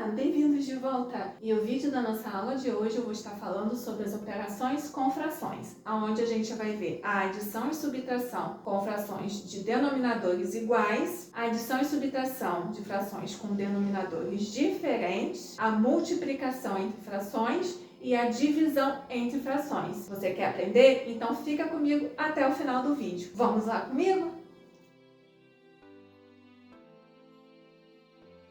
Olá, bem-vindos de volta! E o vídeo da nossa aula de hoje eu vou estar falando sobre as operações com frações, onde a gente vai ver a adição e subtração com frações de denominadores iguais, a adição e subtração de frações com denominadores diferentes, a multiplicação entre frações e a divisão entre frações. Você quer aprender? Então fica comigo até o final do vídeo. Vamos lá comigo?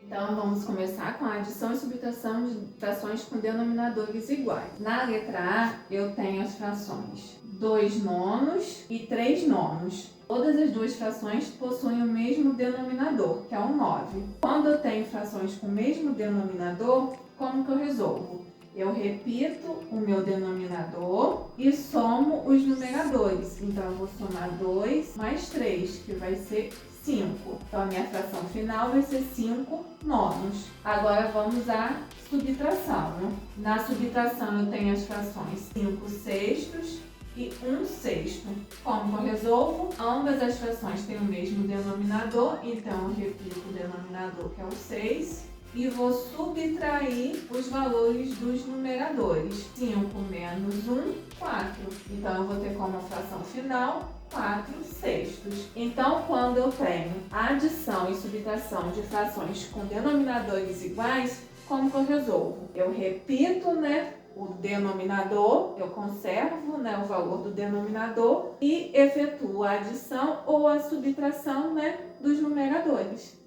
Então, vamos começar com a adição e subtração de frações com denominadores iguais. Na letra A, eu tenho as frações 2 nonos e 3 nonos. Todas as duas frações possuem o mesmo denominador, que é o 9. Quando eu tenho frações com o mesmo denominador, como que eu resolvo? Eu repito o meu denominador e somo os numeradores. Então, eu vou somar 2 mais 3, que vai ser 5. Então, a minha fração final vai ser 5 nonos. Agora, vamos à subtração. Na subtração, eu tenho as frações 5 sextos e 1 sexto. Como eu resolvo? Ambas as frações têm o mesmo denominador, então eu repito o denominador, que é o 6. E vou subtrair os valores dos numeradores. 5 menos 1, 4. Então, eu vou ter como fração final 4 sextos. Então, quando eu tenho adição e subtração de frações com denominadores iguais, como que eu resolvo? Eu repito, o denominador, eu conservo, o valor do denominador e efetuo a adição ou a subtração, dos numeradores.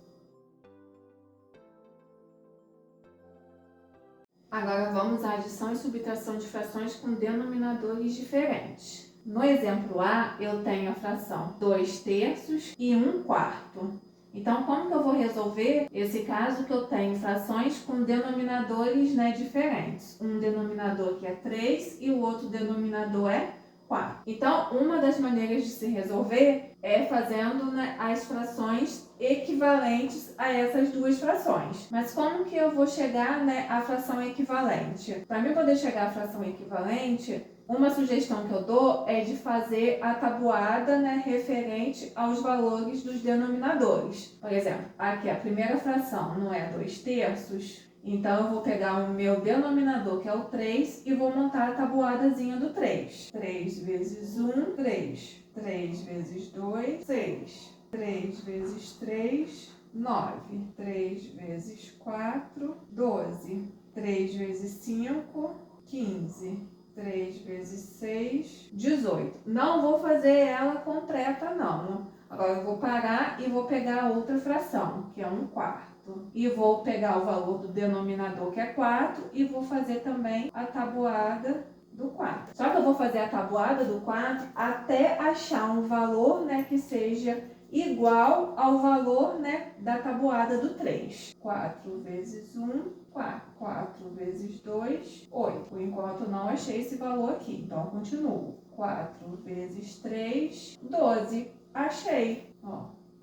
Agora vamos à adição e subtração de frações com denominadores diferentes. No exemplo A, eu tenho a fração 2 terços e 1 quarto. Então, como que eu vou resolver esse caso que eu tenho frações com denominadores diferentes? Um denominador que é 3 e o outro denominador é 4. Então, uma das maneiras de se resolver é fazendo as frações equivalentes a essas duas frações. Mas como que eu vou chegar à fração equivalente? Para mim poder chegar à fração equivalente, uma sugestão que eu dou é de fazer a tabuada referente aos valores dos denominadores. Por exemplo, aqui a primeira fração não é 2 terços, então eu vou pegar o meu denominador, que é o 3, e vou montar a tabuadazinha do 3. 3 vezes 1, 3. 3 vezes 2, 6. 3 vezes 3, 9. 3 vezes 4, 12. 3 vezes 5, 15. 3 vezes 6, 18. Não vou fazer ela completa, não. Agora eu vou parar e vou pegar a outra fração, que é 1 quarto. E vou pegar o valor do denominador, que é 4, e vou fazer também a tabuada do 4. Só que eu vou fazer a tabuada do 4 até achar um valor, que seja igual ao valor, da tabuada do 3. 4 vezes 1, 4. 4 vezes 2, 8. Por enquanto, não achei esse valor aqui, então eu continuo. 4 vezes 3, 12. Achei.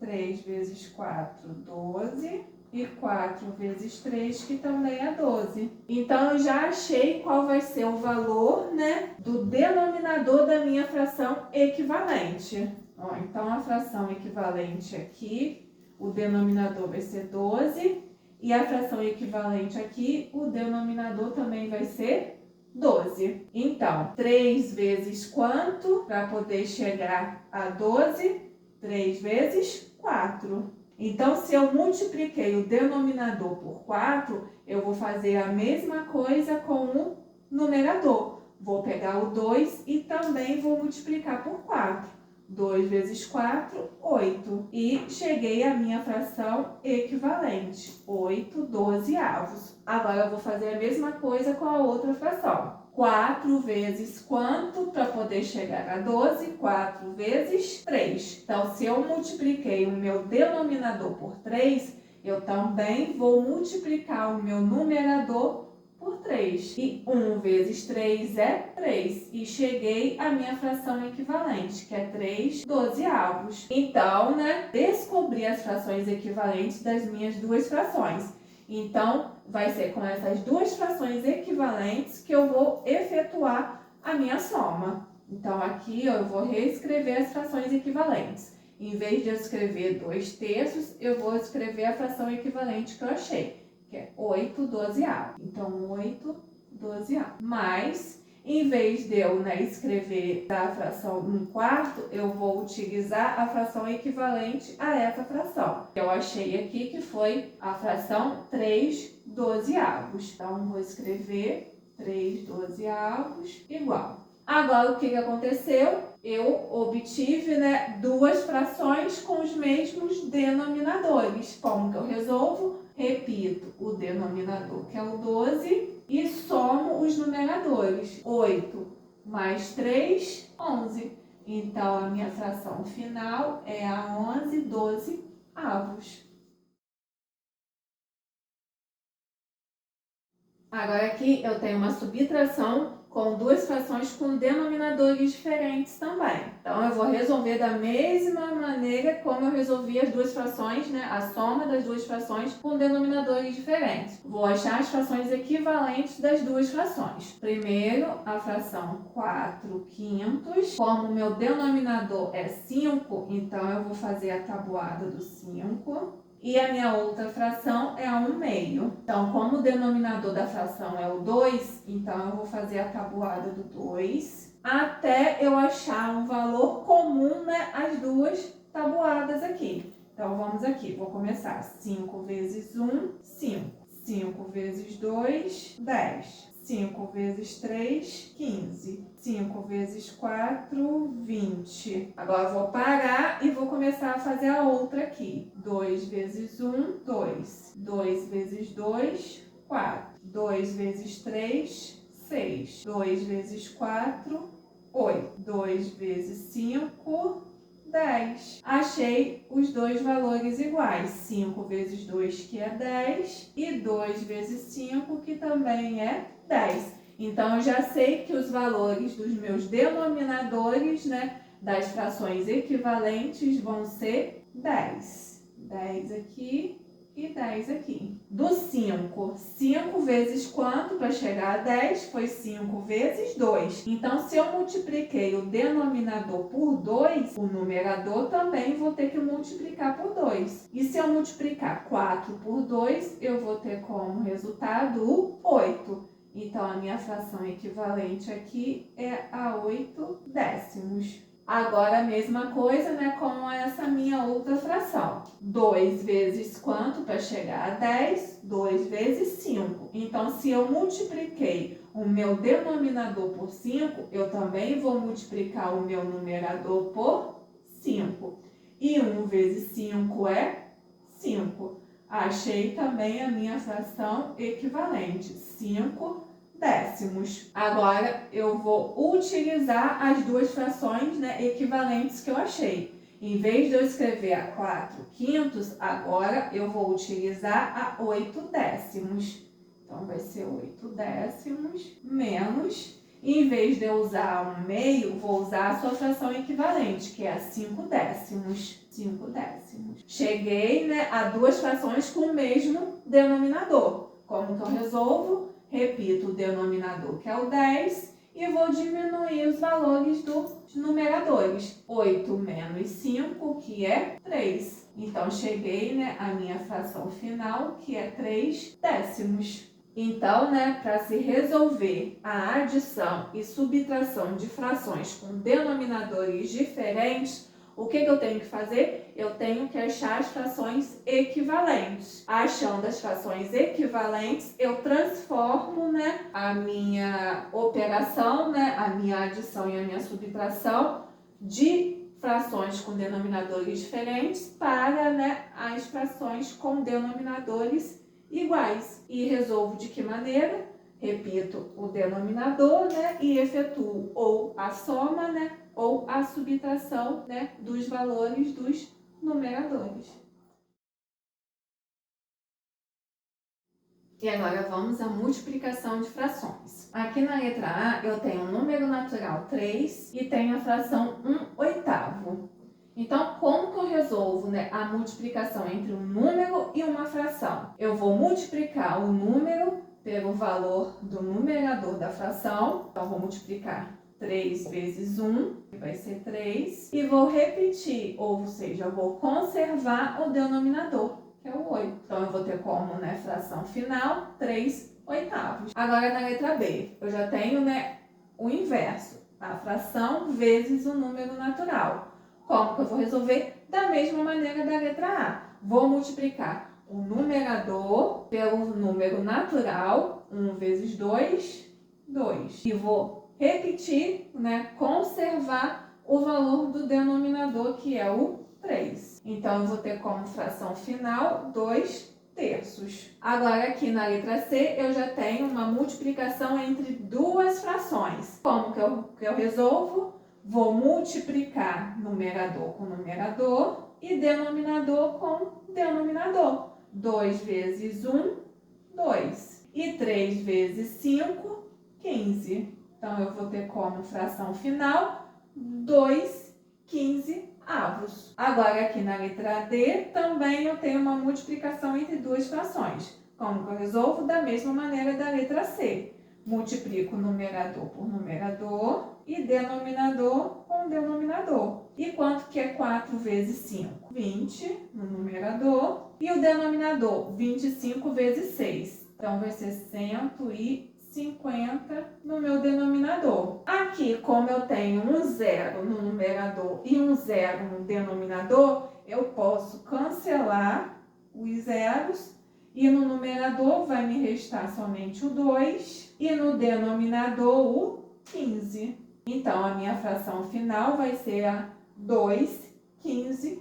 3 vezes 4, 12. E 4 vezes 3, que também é 12. Então, eu já achei qual vai ser o valor, do denominador da minha fração equivalente. Então, a fração equivalente aqui, o denominador vai ser 12. E a fração equivalente aqui, o denominador também vai ser 12. Então, 3 vezes quanto para poder chegar a 12? 3 vezes 4. Então, se eu multipliquei o denominador por 4, eu vou fazer a mesma coisa com o numerador. Vou pegar o 2 e também vou multiplicar por 4. 2 vezes 4, 8. E cheguei à minha fração equivalente, 8 dozeavos. Agora eu vou fazer a mesma coisa com a outra fração. 4 vezes quanto para poder chegar a 12? 4 vezes 3. Então, se eu multipliquei o meu denominador por 3, eu também vou multiplicar o meu numerador por 3. E 1 vezes 3 é 3. E cheguei à minha fração equivalente, que é 3 dozeavos. Então, descobri as frações equivalentes das minhas duas frações. Então, vai ser com essas duas frações equivalentes que eu vou efetuar a minha soma. Então, aqui eu vou reescrever as frações equivalentes. Em vez de eu escrever 2 terços, eu vou escrever a fração equivalente que eu achei, que é 8 dozeavos. Então, 8 dozeavos. Mas, em vez de eu, né, escrever a fração 1/4, eu vou utilizar a fração equivalente a essa fração. Eu achei aqui que foi a fração 3 dozeavos. Então, vou escrever 3 dozeavos igual. Agora, o que aconteceu? Eu obtive, né, duas frações com os mesmos denominadores. Como que eu resolvo? Repito o denominador, que é o 12, e somo os numeradores. 8 mais 3, 11. Então, a minha fração final é a 11 dozeavos. Agora aqui eu tenho uma subtração com duas frações com denominadores diferentes também. Então, eu vou resolver da mesma maneira como eu resolvi as duas frações, né? A soma das duas frações com denominadores diferentes. Vou achar as frações equivalentes das duas frações. Primeiro, a fração 4/5. Como o meu denominador é 5, então eu vou fazer a tabuada do 5. E a minha outra fração é a 1/2. Então, como o denominador da fração é o 2, então eu vou fazer a tabuada do 2 até eu achar um valor comum, né, as duas tabuadas aqui. Então, vamos aqui. Vou começar. 5 vezes 1, 5. 5 vezes 2, 10. 5 vezes 3, 15. 5 vezes 4, 20. Agora eu vou parar e vou começar a fazer a outra aqui. 2 vezes 1, 2. 2 vezes 2, 4. 2 vezes 3, 6. 2 vezes 4, 8. 2 vezes 5, 10. Achei os dois valores iguais. 5 vezes 2, que é 10, e 2 vezes 5, que também é 10. Então, eu já sei que os valores dos meus denominadores, né, das frações equivalentes vão ser 10. 10 aqui e 10 aqui. Do 5, 5 vezes quanto para chegar a 10? Foi 5 vezes 2. Então, se eu multipliquei o denominador por 2, o numerador também vou ter que multiplicar por 2. E se eu multiplicar 4 por 2, eu vou ter como resultado o 8. Então, a minha fração equivalente aqui é a 8 décimos. Agora, a mesma coisa, né, com essa minha outra fração. 2 vezes quanto para chegar a 10? 2 vezes 5. Então, se eu multipliquei o meu denominador por 5, eu também vou multiplicar o meu numerador por 5. E 1 vezes 5 é 5. Achei também a minha fração equivalente, 5 décimos. Agora, eu vou utilizar as duas frações, né, equivalentes que eu achei. Em vez de eu escrever a 4/5, agora eu vou utilizar a 8 décimos. Então, vai ser 8 décimos menos... Em vez de eu usar 1/2, vou usar a sua fração equivalente, que é 5 décimos. 5 décimos. Cheguei, né, a duas frações com o mesmo denominador. Como que eu resolvo? Repito o denominador, que é o 10, e vou diminuir os valores dos numeradores. 8 menos 5, que é 3. Então, cheguei, né, à minha fração final, que é 3 décimos. Então, né, para se resolver a adição e subtração de frações com denominadores diferentes, o que eu tenho que fazer? Eu tenho que achar as frações equivalentes. Achando as frações equivalentes, eu transformo, né, a minha operação, né, a minha adição e a minha subtração de frações com denominadores diferentes para, né, as frações com denominadores iguais. E resolvo de que maneira? Repito o denominador, né, e efetuo ou a soma, né, ou a subtração, né, dos valores dos numeradores. E agora vamos à multiplicação de frações. Aqui na letra A eu tenho o número natural 3 e tenho a fração 1/8. Então, como que eu resolvo, né, a multiplicação entre um número e uma fração? Eu vou multiplicar o número pelo valor do numerador da fração. Então, vou multiplicar 3 vezes 1, que vai ser 3. E vou repetir, ou seja, eu vou conservar o denominador, que é o 8. Então, eu vou ter como, né, fração final, 3/8. Agora, na letra B, eu já tenho, né, o inverso, a fração vezes o número natural. Como que eu vou resolver? Da mesma maneira da letra A. Vou multiplicar o numerador pelo número natural, 1 vezes 2, 2. E vou repetir, né, conservar o valor do denominador, que é o 3. Então, eu vou ter como fração final 2/3. Agora, aqui na letra C, eu já tenho uma multiplicação entre duas frações. Como que eu resolvo? Vou multiplicar numerador com numerador e denominador com denominador. 2 vezes 1, 2. E 3 vezes 5, 15. Então, eu vou ter como fração final 2/15. Agora, aqui na letra D, também eu tenho uma multiplicação entre duas frações. Como que eu resolvo? Da mesma maneira da letra C. Multiplico numerador por numerador e denominador com denominador. E quanto que é 4 vezes 5? 20 no numerador. E o denominador, 25 vezes 6. Então, vai ser 150 no meu denominador. Aqui, como eu tenho um 0 no numerador e um 0 no denominador, eu posso cancelar os zeros e no numerador vai me restar somente o 2 e no denominador o 15. Então, a minha fração final vai ser a 2/15.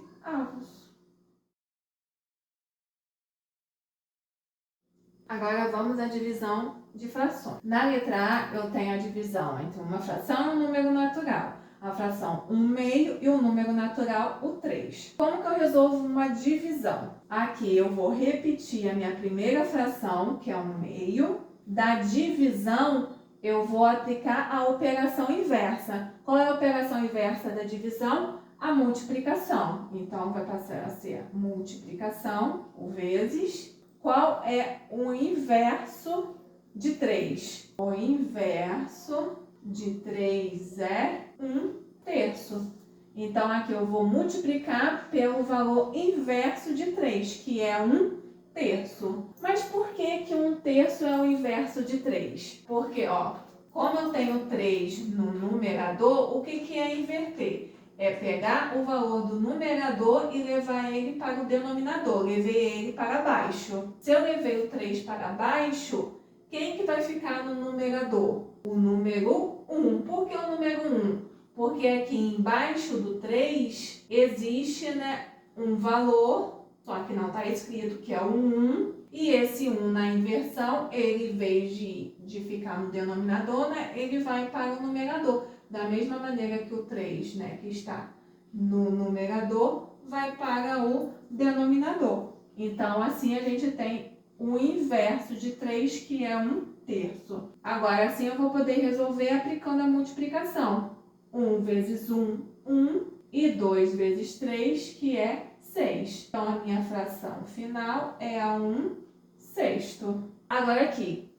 Agora vamos à divisão de frações. Na letra A, eu tenho a divisão entre uma fração e um número natural. A fração 1/2 e o número natural, o 3. Como que eu resolvo uma divisão? Aqui eu vou repetir a minha primeira fração, que é 1/2. Da divisão, eu vou aplicar a operação inversa. Qual é a operação inversa da divisão? A multiplicação. Então, vai passar a ser multiplicação, o vezes. Qual é o inverso de 3? O inverso de 3 é 1/3. Então, aqui eu vou multiplicar pelo valor inverso de 3, que é 1/3. Mas por que 1/3 é o inverso de 3? Porque, ó, como eu tenho 3 no numerador, o que é inverter? É pegar o valor do numerador e levar ele para o denominador. Levei ele para baixo. Se eu levei o 3 para baixo, quem que vai ficar no numerador? O número 1. Por que o número 1? Porque aqui embaixo do 3 existe, né, um valor, só que não está escrito, que é o 1. E esse 1 na inversão, ele, em vez de ficar no denominador, né, ele vai para o numerador. Da mesma maneira que o 3, né, que está no numerador, vai para o denominador. Então, assim, a gente tem o inverso de 3, que é 1/3. Agora, assim, eu vou poder resolver aplicando a multiplicação. 1 vezes 1, 1. E 2 vezes 3, que é 6. Então, a minha fração final é a 1/6. Agora, aqui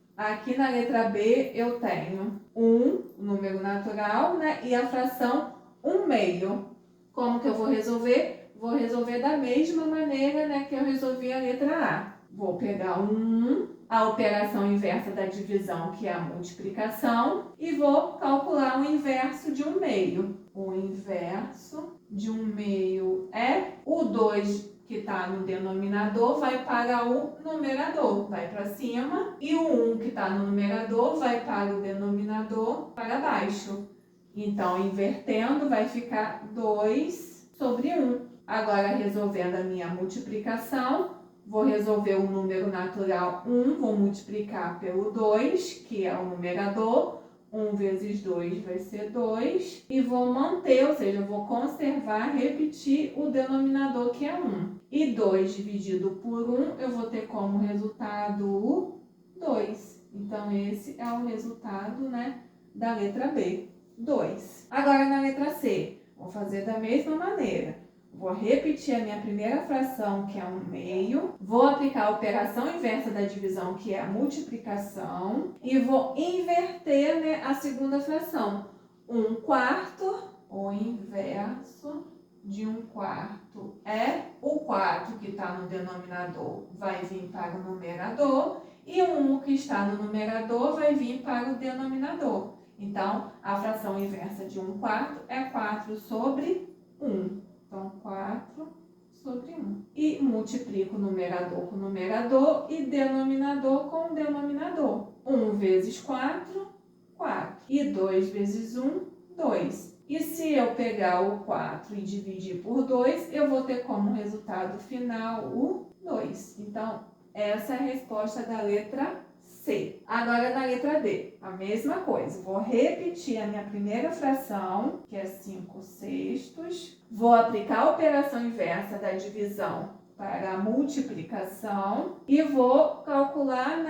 na letra B, eu tenho 1, número natural, né? E a fração 1/2. Como que eu vou resolver? Vou resolver da mesma maneira, né, que eu resolvi a letra A. Vou pegar o 1, a operação inversa da divisão, que é a multiplicação, e vou calcular o inverso de 1/2. O inverso de 1/2 é o 2 que está no denominador vai para o numerador, vai para cima, e o 1 que está no numerador vai para o denominador, para baixo. Então, invertendo, vai ficar 2/1. Agora, resolvendo a minha multiplicação, vou resolver o número natural 1, vou multiplicar pelo 2, que é o numerador. 1 vezes 2 vai ser 2. E vou manter, ou seja, vou conservar, repetir o denominador, que é 1. E 2 dividido por 1, eu vou ter como resultado o 2. Então, esse é o resultado, né, da letra B, 2. Agora, na letra C, vou fazer da mesma maneira. Vou repetir a minha primeira fração, que é 1/2. Vou aplicar a operação inversa da divisão, que é a multiplicação. E vou inverter, né, a segunda fração. 1/4, o inverso de 1/4 é o 4 que está no denominador vai vir para o numerador e o 1 que está no numerador vai vir para o denominador. Então, a fração inversa de 1/4 é 4 sobre 1. Então, 4 sobre 1. E multiplico o numerador com o numerador e denominador com o denominador. 1 vezes 4, 4. E 2 vezes 1, 2. E se eu pegar o 4 e dividir por 2, eu vou ter como resultado final o 2. Então, essa é a resposta da letra C. Agora, na letra D, a mesma coisa. Vou repetir a minha primeira fração, que é 5/6. Vou aplicar a operação inversa da divisão para a multiplicação e vou calcular,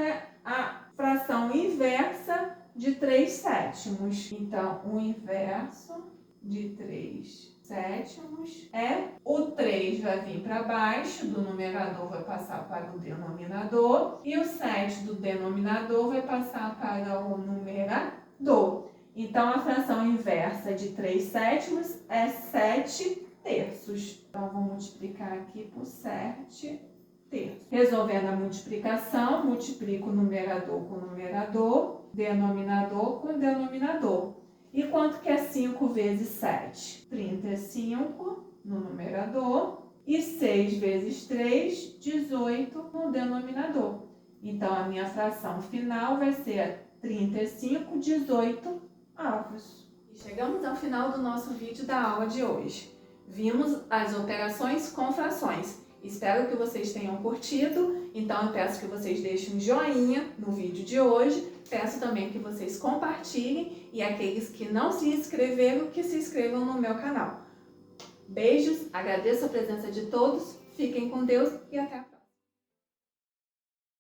a fração inversa de 3/7. Então, o inverso de 3/7 é o 3 vai vir para baixo, do numerador vai passar para o denominador e o 7 do denominador vai passar para o numerador. Então, a fração inversa de 3/7 é 7/3. Então, vou multiplicar aqui por 7/3. Resolvendo a multiplicação, multiplico o numerador com o numerador, denominador com o denominador. E quanto que é 5 vezes 7? 35 no numerador e 6 vezes 3, 18 no denominador. Então, a minha fração final vai ser 35, 18 avos. E chegamos ao final do nosso vídeo da aula de hoje. Vimos as operações com frações. Espero que vocês tenham curtido, então eu peço que vocês deixem um joinha no vídeo de hoje, peço também que vocês compartilhem e aqueles que não se inscreveram, que se inscrevam no meu canal. Beijos, agradeço a presença de todos, fiquem com Deus e até a próxima.